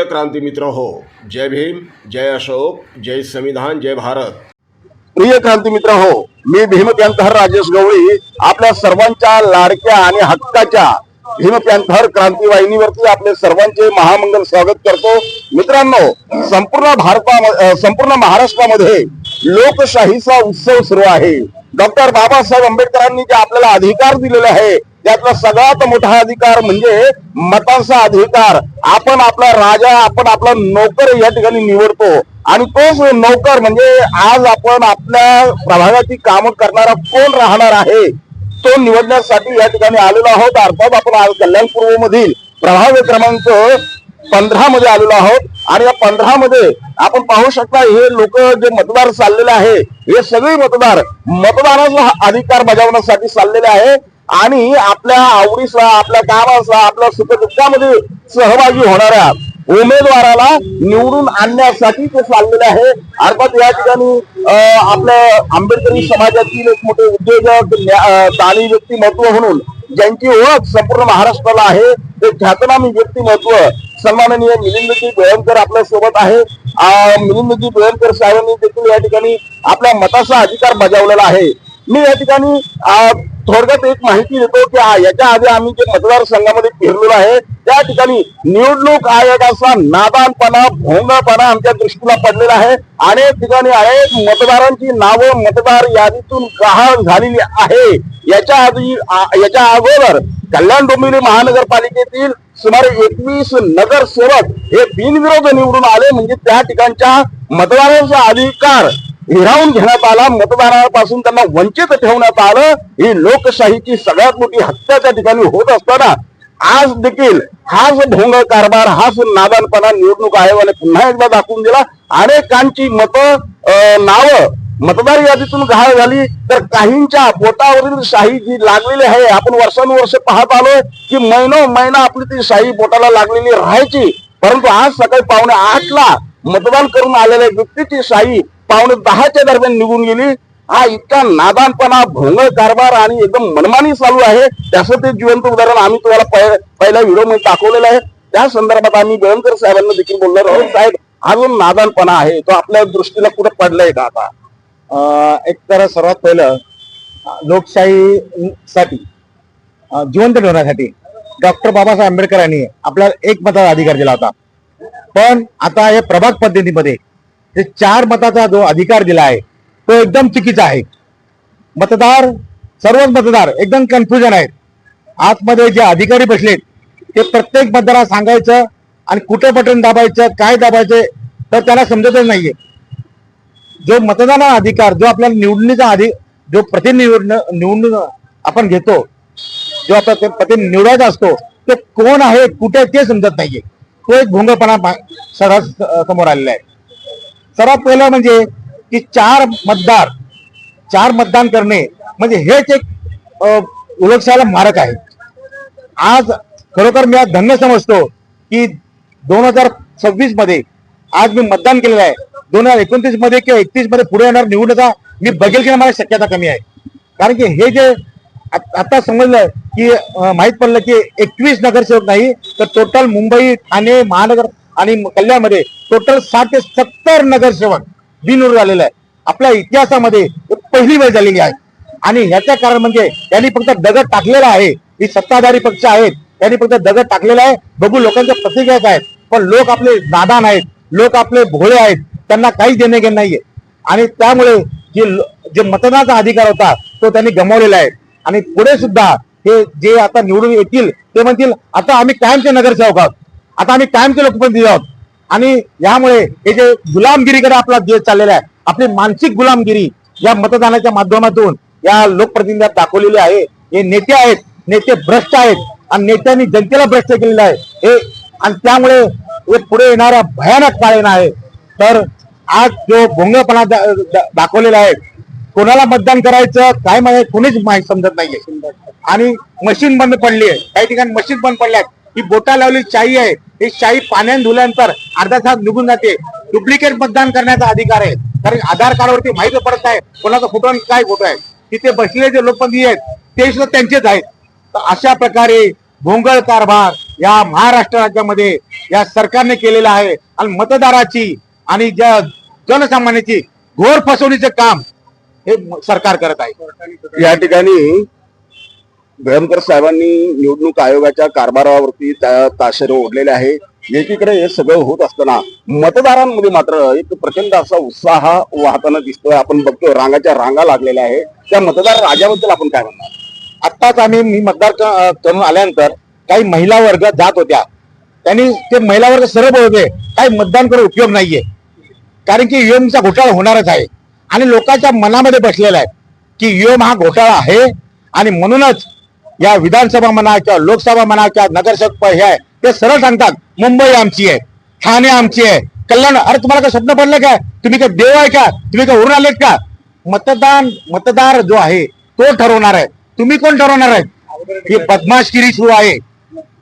प्रिय क्रांती मित्र हो, जय भीम, जय अशोक, जय संविधान, जय भारत। प्रिय क्रांती मित्र हो, मी भीमप्यांथर राजेश गवळी आपल्या सर्वांच्या लाडक्या आणि हक्काच्या भीमप्यांथर क्रांती वाहिनीवरती आपले सर्वांचे महामंगल स्वागत करतो। मित्रांनो, संपूर्ण महाराष्ट्रामध्ये लोकशाहीचा उत्सव सुरू आहे। डॉक्टर बाबासाहेब आंबेडकरांनी जे आपल्याला अधिकार दिलेले आहे त्यातला सगळ्यात मोठा अधिकार म्हणजे मतांचा अधिकार। आपण आपला राजा, आपण आपला नोकर या ठिकाणी निवडतो आणि तोच नोकर म्हणजे आज आपण आपल्या प्रभागाची कामं करणारा कोण राहणार आहे तो निवडण्यासाठी या ठिकाणी आलेलो आहोत। अर्थात आपण आज कल्याणपूर्व मधील प्रभाग क्रमांक 15 मध्ये आलेलो आहोत आणि या 15 मध्ये आपण पाहू शकता हे लोक जे मतदार चाललेले आहे हे सगळे मतदार मतदानाचा अधिकार बजावण्यासाठी चाललेले आहे आणि आपल्या आवडीचा, आपल्या कामाचा, आपल्या सुखदुःखामध्ये सहभागी होणाऱ्या उमेदवाराला निवडून आणण्यासाठी ते चाललेले आहे। अर्थात या ठिकाणी आपल्या आंबेडकरी समाजातील एक मोठे उद्योजक, दानी व्यक्तिमत्व म्हणून ज्यांची ओळख संपूर्ण महाराष्ट्राला आहे ते ख्यातनामी व्यक्तिमत्व सन्माननीय मिलिंदजी बेळंकर आपल्या सोबत आहे। मिलिंदजी बेळंकर साहेबांनी देखील या ठिकाणी आपल्या मताचा अधिकार बजावलेला आहे। मी या ठिकाणी थोडक्यात एक माहिती देतो की याच्या आधी आम्ही जे मतदारसंघामध्ये फिरलेलो आहे त्या ठिकाणी निवडणूक आयोगाचा नादानपणा, भोंगळपणा आमच्या दृष्टीला पडलेला आहे। अनेक ठिकाणी अनेक मतदारांची नावं मतदार यादीतून गहाळ झालेली आहे। याच्या अगोदर कल्याण डोंबिवली महानगरपालिकेतील सुमारे 21 नगरसेवक हे बिनविरोध निवडून आले, म्हणजे त्या ठिकाणच्या मतदारांचा अधिकार हिरावून घेण्यात आला, मतदारांपासून त्यांना वंचित ठेवण्यात आलं। ही लोकशाहीची सगळ्यात मोठी हत्या त्या ठिकाणी होत असताना आज देखील हाच ढोंग कारभार, हाच नादानपणा निवडणूक आयोगाने पुन्हा एकदा दाखवून दिला। अनेकांची नावं मतदार यादीतून गहाळ झाली तर काहींच्या पोटावरील शाही जी लागलेली आहे, आपण वर्षानुवर्ष पाहत आलोय की महिना आपली ती शाही पोटाला लागलेली राहायची, परंतु आज सकाळी 7:45ला मतदान करून आलेल्या व्यक्तीची शाही 9:45च्या दरम्यान निघून गेली। हा इतका नादानपणा, भोंगळ कारभार आणि एकदम मनमानी चालू आहे। त्याचं ते जिवंत उदाहरण आम्ही तुम्हाला पहिल्या व्हिडिओमध्ये दाखवलेलं आहे। त्या संदर्भात आम्ही बेळंकर साहेबांना देखील बोलणार आहोत। साहेब, हा जो नादानपणा आहे तो आपल्या दृष्टीला कुठे पडलाय का? आता एक तर सर्वात पहिलं लोकशाहीसाठी जिवंत ठेवण्यासाठी डॉक्टर बाबासाहेब आंबेडकरांनी आपल्याला एक मताचा अधिकार दिला होता, पण आता या प्रभाग पद्धतीमध्ये जे 4 मताचा जो अधिकार दिला आहे तो एकदम चुकीचा आहे। सर्वच मतदार एकदम कन्फ्युजन आहेत। आतमध्ये जे अधिकारी बसलेत ते प्रत्येक मतदाराला सांगायचं आणि कुठे बटन दाबायचं, काय दाबायचं तर त्याला समजतच नाहीये। जो मतदानाचा अधिकार, जो आपल्याला निवडणीचा जो निवडणूक आपण घेतो, जो आता ते प्रतिनिधी निवडायचा असतो ते कोण आहे, कुठे ते समजत नाहीये। तो एक भोंगळपणा समोर आलेला आहे। सर्वात पहिलं म्हणजे की 4 मतदान करणे म्हणजे हेच एक लोकशाहीला मारक आहे। आज खरोखर मी आज धन्य समजतो की 2026 मध्ये आज मी मतदान केलेलं आहे। 2029 मध्ये किंवा 31 मध्ये पुढे येणार निवडणुका मी बघेल की मला शक्यता कमी आहे, कारण की हे जे आता समजलं की माहित पडलं की 21 नगरसेवक नाही तर टोटल मुंबई, ठाणे महानगर आणि कल्याणमध्ये टोटल 60 ते 70 नगरसेवक बिनविरोध झालेले आहे। आपल्या इतिहासामध्ये पहिली वेळ झालेली आहे आणि ह्याचं कारण म्हणजे त्यांनी फक्त दगड टाकलेला आहे। ही सत्ताधारी पक्ष आहेत, त्यांनी फक्त दगड टाकलेला आहे। बघू लोकांच्या प्रतिक्रिया आहेत, पण लोक आपले नादान आहेत, लोक आपले भोळे आहेत, त्यांना काही देणे घेणे नाहीये आणि त्यामुळे जे मतदानाचा अधिकार होता तो त्यांनी गमावलेला आहे। आणि पुढे सुद्धा हे जे आता निवडून येतील ते म्हणतील आता आम्ही कायमचे नगरसेवक आहोत, आता आम्ही कायमचे लोकप्रतिनिधी आहोत। आणि यामुळे हे जे गुलामगिरीकडे आपला देश चाललेला आहे, आपली मानसिक गुलामगिरी या मतदानाच्या माध्यमातून या लोकप्रतिनिधींना दाखवलेली आहे। हे नेते आहेत, नेते भ्रष्ट आहेत आणि नेत्यांनी जनतेला भ्रष्ट केलेलं आहे हे, आणि त्यामुळे हे पुढे येणारा भयानक काळ येणार आहे। तर आज जो भोंगळपणा दाखवलेला आहे, कोणाला मतदान करायचं काय माहिती कोणीच माहिती समजत नाहीये आणि मशीन बंद पडली आहे। काही ठिकाणी मशीन बंद पडल्यात, ही बोटा लावलेली शाई आहे, ही शाई पाण्याने धुल्यानंतर अर्धा तास निघून जाते। डुप्लिकेट मतदान करण्याचा अधिकार आहे, कारण आधार कार्डवरती माहिती पडत आहे कोणाचा फोटो आणि काय फोटो आहे। तिथे बसलेले जे लोकप्रतिनिधी आहेत ते सुद्धा त्यांचेच आहेत। तर अशा प्रकारे भोंगळ कारभार या महाराष्ट्र राज्यामध्ये या सरकारने केलेला आहे आणि मतदाराची आणि ज्या जनसामान्याची घोर फसवणीचे काम हे सरकार करत आहे. या ठिकाणी भयंकर साहेबांनी निवडणूक आयोगाच्या कारभारावरती ताशेरे ओढलेले आहे. एकीकडे हे सगळं होत असताना मतदारांमध्ये मात्र एक प्रचंड असा उत्साह वाहताना दिसतोय. आपण बघतोय रांगाच्या रांगा लागलेल्या आहे. त्या मतदार राजाबद्दल आपण काय म्हणणार? आत्ताच मी मतदार करून आल्यानंतर काही महिला वर्ग जात होत्या. त्यांनी ते महिला वर्ग सरळ बोलते काही मतदान करून उपयोग नाहीये, कारण की ईव्हीएमचा घोटाळा होणारच आहे आणि लोकांच्या मनामध्ये बसलेला आहे की ईव्हीएम हा घोटाळा आहे आणि म्हणूनच या विधानसभा म्हणा किंवा लोकसभा म्हणा किंवा नगरसेवक हे आहे ते सरळ सांगतात मुंबई आमची आहे, ठाणे आमची आहे, कल्याण. अरे तुम्हाला काय स्वप्न पडलं का? तुम्ही काय देव आहे का? तुम्ही काय उरून आलेत का? मतदार जो आहे तो ठरवणार आहे. तुम्ही कोण ठरवणार आहे? ही बदमाशगिरी सुरू आहे.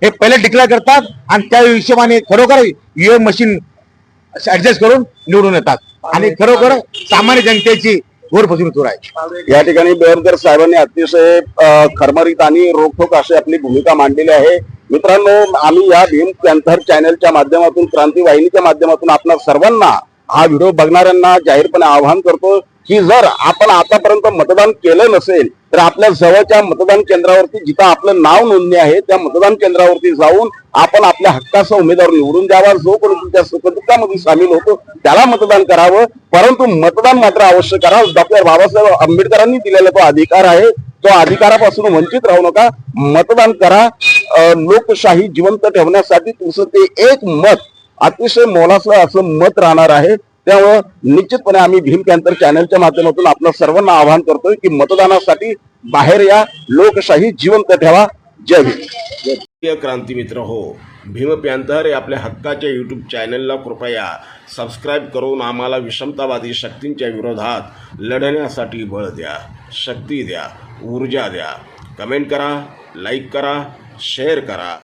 हे पहिले डिक्लेअर करतात आणि त्या हिशोबाने खरोखर ईव्हीएम मशीन ऍडजस्ट करून निवडून येतात आणि खरोखर सामान्य जनतेची घोर फसवणूक सुरू आहे. या ठिकाणी बेअरकर साहेबांनी अतिशय खरमरीत आणि रोखोक अशी आपली भूमिका मांडलेली आहे. मित्रांनो, आम्ही या भीम पॅन्थर चॅनलच्या माध्यमातून, क्रांती वाहिनीच्या माध्यमातून आपल्या सर्वांना, हा व्हिडिओ बघणाऱ्यांना जाहीरपणे आवाहन करतो की जर आपण आतापर्यंत मतदान केलं नसेल तर आपल्या जवळच्या मतदान केंद्रावरती जिथं आपलं नाव नोंदणी आहे त्या मतदान केंद्रावरती जाऊन आपण आपल्या हक्काचा उमेदवार निवडून द्यावा. जो कोणी तुमच्या सुखदुःखामध्ये सामील होतो त्याला मतदान करावं, परंतु मतदान मात्र अवश्य करा. डॉक्टर बाबासाहेब आंबेडकरांनी दिलेला तो अधिकार आहे, तो अधिकारापासून वंचित राहू नका. मतदान करा. लोकशाही जिवंत ठेवण्यासाठी तुमचं ते एक मत अतिशय मोलाचं असं मत राहणार आहे. त्यामुळं निश्चितपणे आम्ही भीम पॅन्थर चॅनलच्या माध्यमातून आपल्या सर्वांना आवाहन करतोय की मतदानासाठी बाहेर या, लोकशाही जिवंत ठेवा. जय भीम. क्रांती मित्र हो, भीम पॅन्थर हे आपल्या हक्काच्या यूट्यूब चॅनलला कृपया सबस्क्राईब करून आम्हाला विषमतावादी शक्तींच्या विरोधात लढण्यासाठी बळ द्या, शक्ती द्या, ऊर्जा द्या. कमेंट करा, लाईक करा, शेअर करा.